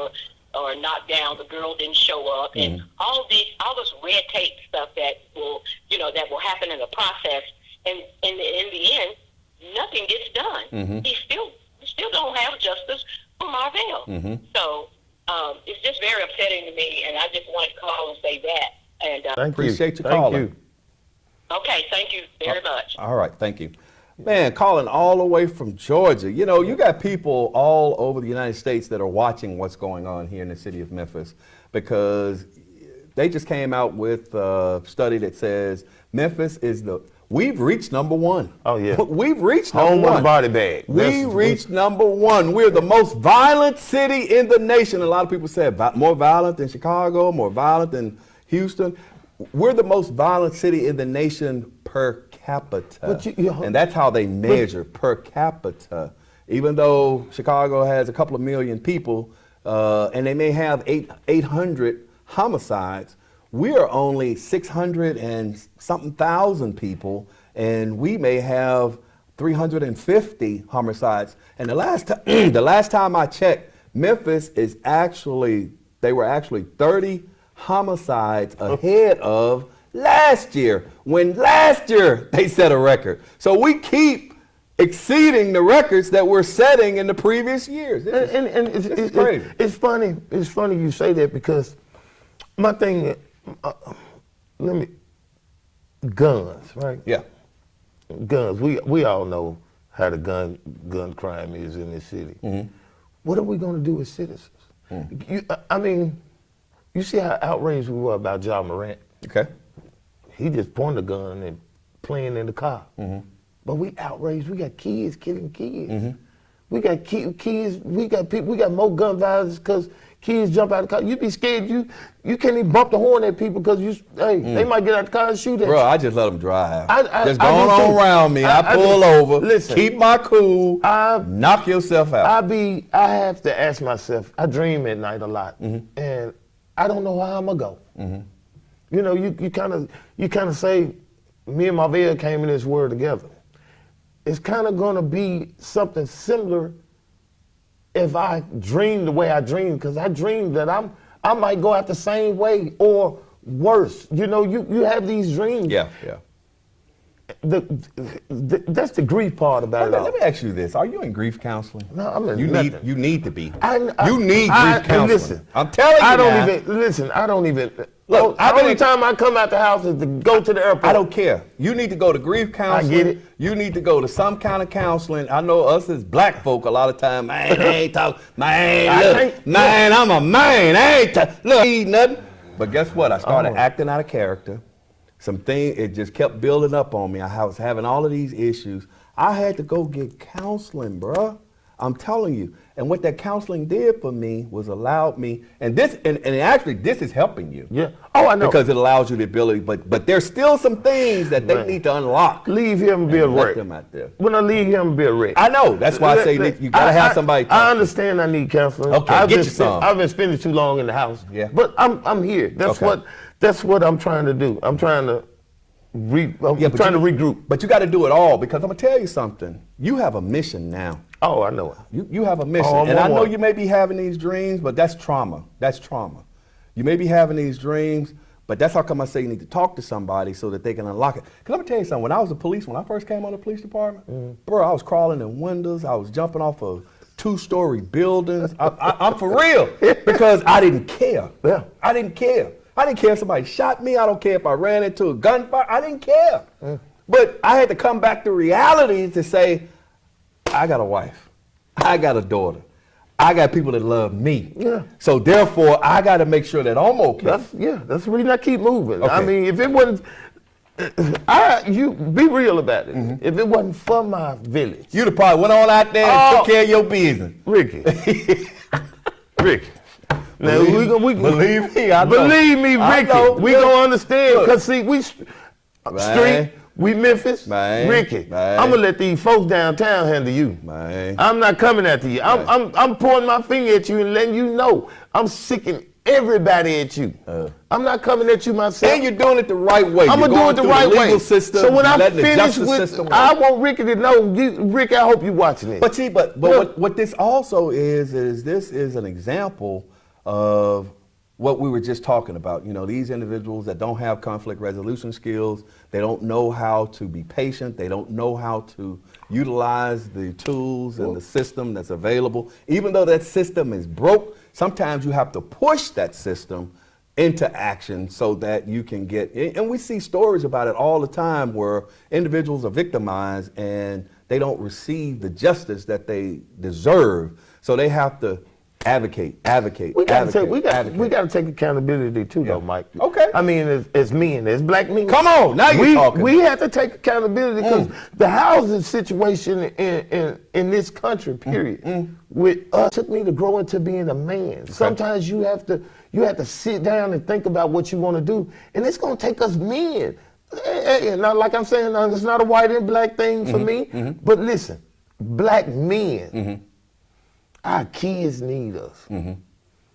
or knocked down. The girl didn't show up, and all this red tape stuff that will happen in the process. And in the end, nothing gets done. He still don't have justice for Marvell. So it's just very upsetting to me, and I just wanted to call and say that. And appreciate you calling. Okay, thank you very much. All right, thank you. Man, calling all the way from Georgia. You got people all over the United States that are watching what's going on here in the city of Memphis, because they just came out with a study that says Memphis we've reached number one. Oh, yeah. We've reached number Home one. with a body bag. We reached number one. We're the most violent city in the nation. A lot of people say more violent than Chicago, more violent than Houston. We're the most violent city in the nation per capita. And that's how they measure, per capita. Even though Chicago has a couple of million people, and they may have 800 homicides, we are only 600 and something thousand people, and we may have 350 homicides. And the last time I checked, Memphis they were actually 30 homicides ahead of last year, when last year they set a record. So we keep exceeding the records that we're setting in the previous years. It's crazy. It's funny you say that, because my thing, guns, right? Yeah. Guns. We all know how the gun crime is in this city. What are we going to do as citizens? You see how outraged we were about John Morant. Okay. He just pointed a gun and playing in the car. But we outraged. We got kids killing kids. We got kids. We got people. We got more gun violence because kids jump out of the car. You be scared. You can't even bump the horn at people because they might get out the car and shoot at you. Bro, I just let them drive. Just I going on around me. I pull over. Listen, keep my cool. Knock yourself out. I have to ask myself. I dream at night a lot, and I don't know how I'm gonna go. You kind of say, me and Marvell came in this world together. It's kind of gonna be something similar if I dream the way I dream, because I dream that I might go out the same way or worse. You have these dreams. Yeah. That's the grief part about it all. Let me ask you this: are you in grief counseling? No, I'm in you nothing. You need to be. You need grief counseling. Listen, I'm telling you. I don't even. Look, the only time I come out the house is to go to the airport. I don't care. You need to go to grief counseling. I get it. You need to go to some kind of counseling. I know us as black folk a lot of time. Man, I ain't talking. Man, I'm a man. I ain't nothing. But guess what? I started acting out of character. It just kept building up on me. I was having all of these issues. I had to go get counseling, bruh. I'm telling you. And what that counseling did for me was allowed me, and actually this is helping you. Yeah. Oh, I know. Because it allows you the ability, but there's still some things that they need to unlock. Leave him be a let wreck. them out there. When I leave him be a wreck. I know. That's why I say you gotta have somebody. I understand I need counseling. Okay, get you some. I've been spending too long in the house. Yeah. But I'm here. That's what I'm trying to do. I'm trying to regroup. But you got to do it all, because I'm gonna tell you something. You have a mission now. Oh, I know it. You have a mission, and I know you may be having these dreams, but that's trauma. That's trauma. You may be having these dreams, but that's how come I say you need to talk to somebody so that they can unlock it. Because I'm gonna tell you something. When I first came on the police department, bro, I was crawling in windows. I was jumping off of 2-story buildings. I'm for real, because I didn't care. Yeah. I didn't care. I didn't care if somebody shot me. I don't care if I ran into a gunfire. I didn't care. But I had to come back to reality to say, I got a wife. I got a daughter. I got people that love me. Yeah. So therefore, I got to make sure that I'm okay. That's the reason I keep moving. Okay. I mean, if it wasn't, you be real about it. If it wasn't for my village, you'd have probably went on out there and took care of your business. Ricky. Now believe me, I know. Believe me, Ricky. We gonna understand, because see, we street. We Memphis, Ricky. I'm gonna let these folks downtown handle you. I'm not coming after you. I'm pointing my finger at you and letting you know I'm sicking everybody at you. I'm not coming at you myself. And you're doing it the right way. I'm gonna do it the right way. System, so when I finish I want Ricky to know, Ricky, I hope you're watching it. But see, what this also is this is an example of what we were just talking about. You know, these individuals that don't have conflict resolution skills, they don't know how to be patient, they don't know how to utilize the tools and the system that's available. Even though that system is broke, sometimes you have to push that system into action so that you can get, and we see stories about it all the time where individuals are victimized and they don't receive the justice that they deserve. So they have to advocate. We got to take accountability too, though, Mike. Okay. I mean, as men, as black men. Come on, now you're talking. We have to take accountability, because the housing situation in this country, period, with us, took me to grow into being a man. Okay. Sometimes you have to sit down and think about what you want to do, and it's going to take us men. And now, like I'm saying, it's not a white and black thing for me, but listen, black men. Our kids need us.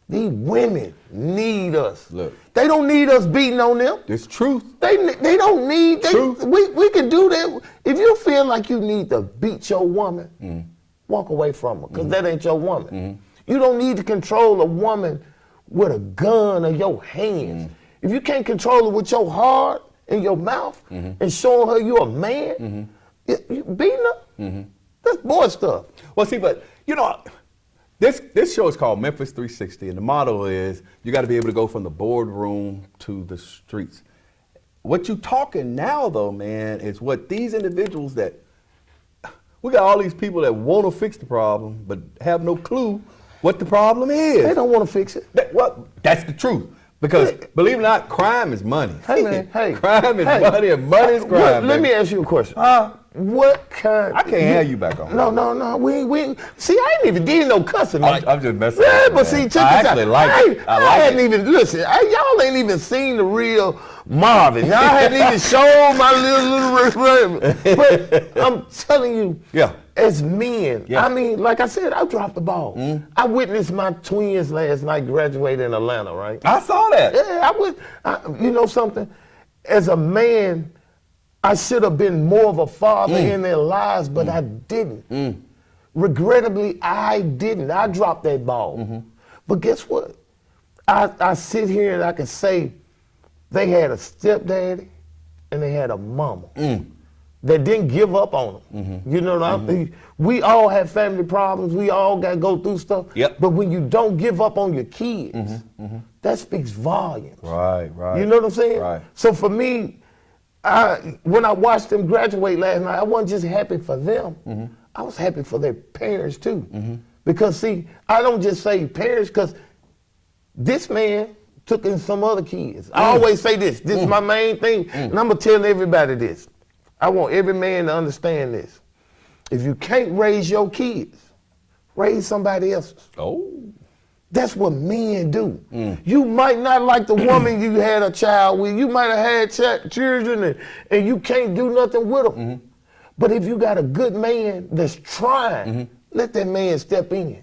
These women need us. Look, they don't need us beating on them. It's truth. They don't need. Truth. We can do that. If you feel like you need to beat your woman, walk away from her, because that ain't your woman. You don't need to control a woman with a gun in your hands. If you can't control her with your heart and your mouth and showing her you're a man, you beating her. That's boy stuff. Well, see, but you know. This show is called Memphis 360, and the motto is you got to be able to go from the boardroom to the streets. What you talking now, though, man, is what these individuals that we got all these people that want to fix the problem but have no clue what the problem is. They don't want to fix it. That's the truth. Because believe it or not, crime is money. Hey, man, crime is money, and money is crime. Let me ask you a question. What kind? I can't have you back on. No. We see, I ain't even did no cussing. I'm just messing. Yeah, but see, check this out. I actually like it. I hadn't even listen. Y'all ain't even seen the real Marvin. Y'all hadn't even shown my little. But I'm telling you, as men, I mean, like I said, I dropped the ball. I witnessed my twins last night graduate in Atlanta, right? I saw that. Yeah, you know something? As a man, I should have been more of a father in their lives, but I didn't. Regrettably, I didn't. I dropped that ball. But guess what? I sit here and I can say they had a stepdaddy and they had a mama that didn't give up on them. You know what I mean? We all have family problems. We all got to go through stuff. But when you don't give up on your kids, that speaks volumes. Right. You know what I'm saying? Right. So for me, when I watched them graduate last night, I wasn't just happy for them. I was happy for their parents too. Because see, I don't just say parents, because this man took in some other kids. I always say this is my main thing, and I'm gonna tell everybody this. I want every man to understand this. If you can't raise your kids, raise somebody else's. Oh. That's what men do. You might not like the woman you had a child with. You might have had children and you can't do nothing with them. But if you got a good man that's trying, let that man step in.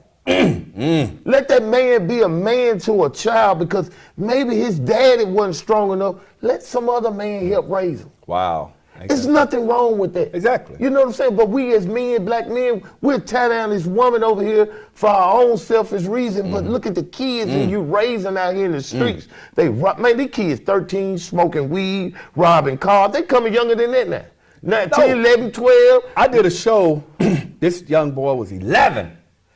Let that man be a man to a child because maybe his daddy wasn't strong enough. Let some other man help raise him. Wow. There's nothing wrong with that. Exactly. You know what I'm saying? But we as men, black men, we'll tie down this woman over here for our own selfish reason. But look at the kids and you raising out here in the streets. Man, these kids 13, smoking weed, robbing cars. They coming younger than that now. 10, 11, 12. I did a show. This young boy was 11,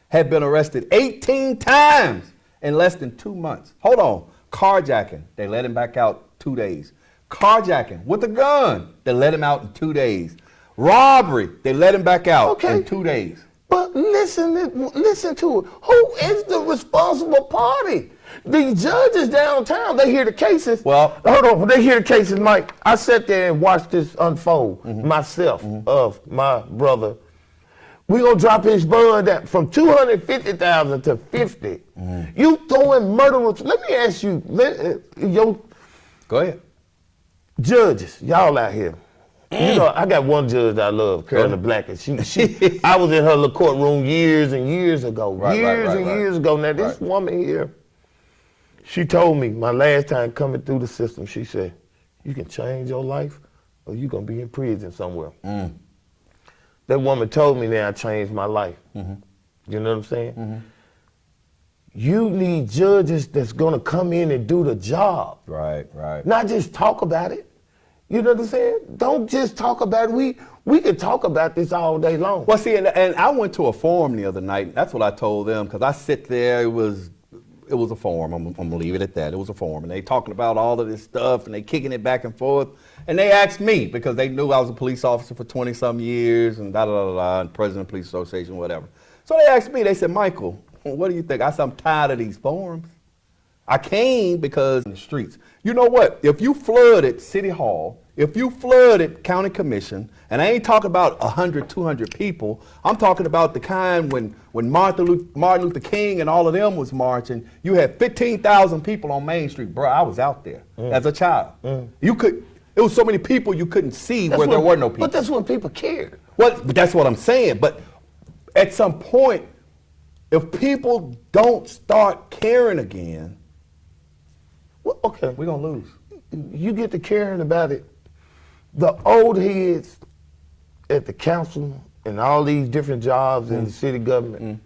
had been arrested 18 times in less than 2 months. Hold on. Carjacking. They let him back out 2 days. Carjacking with a gun. They let him out in 2 days. Robbery. They let him back out in 2 days. But listen to it. Who is the responsible party? The judges downtown, they hear the cases. Well, hold on, they hear the cases, Mike. I sat there and watched this unfold myself of my brother. We gonna drop his bond down from 250,000 to 50. You throwing murderers. Let me ask you, go ahead. Judges, y'all out here. You know, I got one judge I love, Carolyn Black, and she I was in her little courtroom years and years ago. Years ago. Now this woman here, she told me my last time coming through the system, she said, you can change your life or you're gonna be in prison somewhere. That woman told me that I changed my life. You know what I'm saying? You need judges that's gonna come in and do the job. Right. Not just talk about it. You know what I'm saying? Don't just talk about it. We could talk about this all day long. Well, see, and I went to a forum the other night. That's what I told them, because I sit there, it was a forum. I'm gonna leave it at that. It was a forum, and they talking about all of this stuff, and they kicking it back and forth. And they asked me, because they knew I was a police officer for 20-some years, and and president of the police association, whatever. So they asked me, they said, Michael, what do you think? I said, I'm tired of these forums. I came because in the streets. You know what? If you flooded City Hall, if you flooded County Commission, and I ain't talking about 100, 200 people, I'm talking about the kind when Martin Luther King and all of them was marching, you had 15,000 people on Main Street. Bro, I was out there as a child. It was so many people you couldn't see where there were no people. But that's when people cared. Well, that's what I'm saying. But at some point, if people don't start caring again, well, okay, we're gonna lose. You get to caring about it. The old heads at the council and all these different jobs in the city government,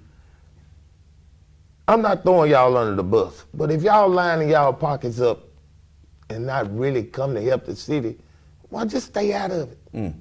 I'm not throwing y'all under the bus, but if y'all lining y'all pockets up and not really come to help the city, why just stay out of it?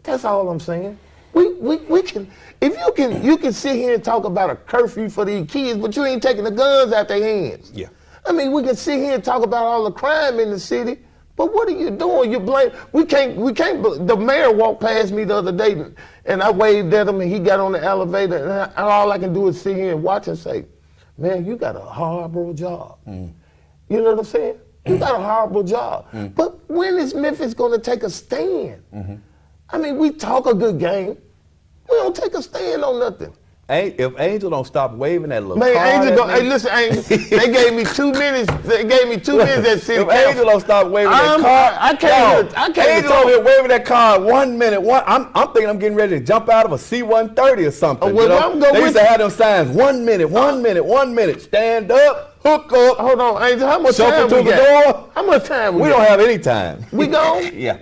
That's all I'm saying. We can, if you can sit here and talk about a curfew for these kids, but you ain't taking the guns out their hands. Yeah. I mean, we can sit here and talk about all the crime in the city, but what are you doing? You blame, we can't, the mayor walked past me the other day and I waved at him and he got on the elevator and all I can do is sit here and watch and say, man, you got a horrible job. You know what I'm saying? You got a horrible job. But when is Memphis gonna take a stand? I mean, we talk a good game. We don't take a stand on nothing. If Angel don't stop waving that little man, card Angel, at me. hey, listen, Angel, they gave me 2 minutes. They gave me 2 minutes at City If Angel don't stop waving that card, I can't Angel over here waving that card 1 minute. I'm thinking I'm getting ready to jump out of a C-130 or something. Well, you know? I'm going they used to have them signs, 1 minute, 1 minute, 1 minute, stand up, hook up. Hold on, Angel, how much shuffle time to we the got? door. How much time we don't have any time. We gone? Yeah.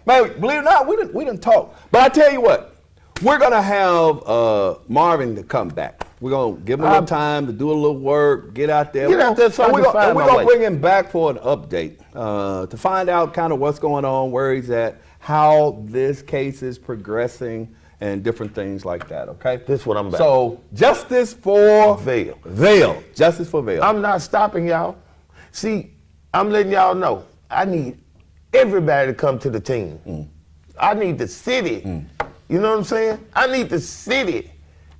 Man, believe it or not, we didn't talk. But I tell you what, we're going to have Marvin to come back. We're going to give him a little time to do a little work, get out there. Get out there so I can find we're my going way. to bring him back for an update to find out kind of what's going on, where he's at, how this case is progressing, and different things like that, okay? This is what I'm about. So, justice for Vail. Justice for Vail. I'm not stopping y'all. See, I'm letting y'all know, I need everybody to come to the team. I need the city. You know what I'm saying? I need the city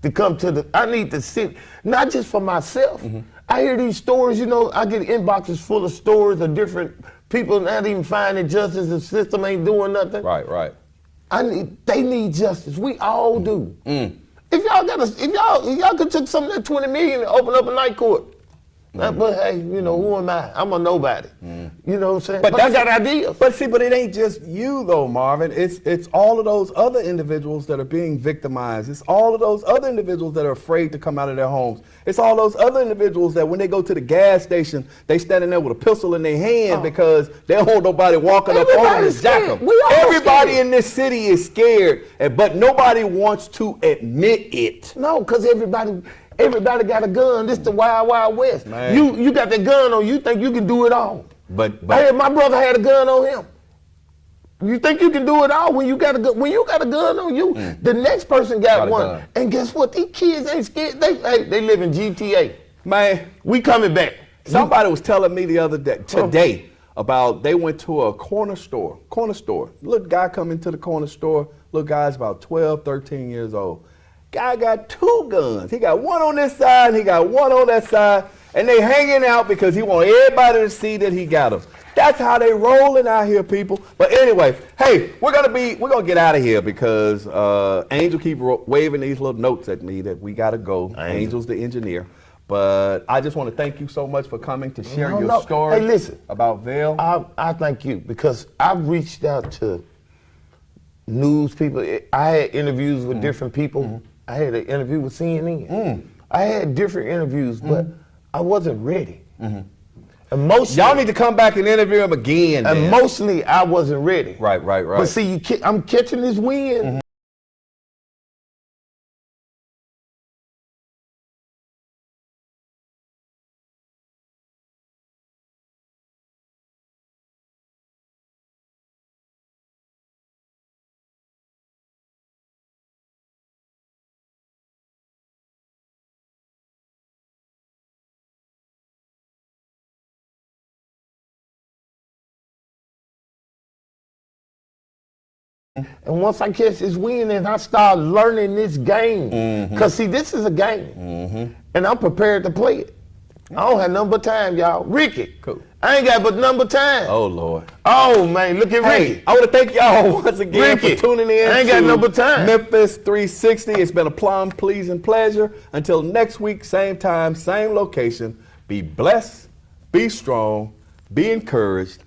to come to I need the city, not just for myself. I hear these stories, you know, I get inboxes full of stories of different people not even finding justice, the system ain't doing nothing. Right. They need justice. We all do. If y'all could took some of that 20 million and open up a night court. But hey, you know, who am I? I'm a nobody. You know what I'm saying? But I got ideas. But see, but it ain't just you though, Marvin. It's all of those other individuals that are being victimized. It's all of those other individuals that are afraid to come out of their homes. It's all those other individuals that when they go to the gas station, they standing there with a pistol in their hand because they don't want nobody walking up on them and jack them. Everybody in this city is scared, but nobody wants to admit it. No, because everybody got a gun. This the Wild Wild West. Man. You got that gun on you, think you can do it all. But hey, my brother had a gun on him. You think you can do it all when you got a gun? When you got a gun on you, the next person got one. And guess what? These kids ain't scared. They live in GTA. Man, we coming back. Somebody was telling me the other day, today, about they went to a corner store. Little guy come into the corner store. Little guy's about 12, 13 years old. Guy got 2 guns. He got one on this side and he got one on that side. And they hanging out because he want everybody to see that he got them. That's how they rolling out here, people. But anyway, hey, we're gonna get out of here because Angel keep waving these little notes at me that we gotta go. Angel's the engineer. But I just want to thank you so much for coming to share your story. Hey, listen, about Vail. I thank you because I've reached out to news people. I had interviews with different people. I had an interview with CNN. I had different interviews, but I wasn't ready. Emotionally, y'all need to come back and interview him again. Emotionally, I wasn't ready. Right. But see, I'm catching this wind. And once I catch this wind and I start learning this game, because see, this is a game, and I'm prepared to play it. I don't have nothing but time, y'all. Ricky, cool. I ain't got but number time. Oh, Lord. Oh, man, look at Ricky. I want to thank y'all once again for tuning in. I ain't got number time. Memphis 360. It's been a plum, pleasing pleasure. Until next week, same time, same location. Be blessed, be strong, be encouraged.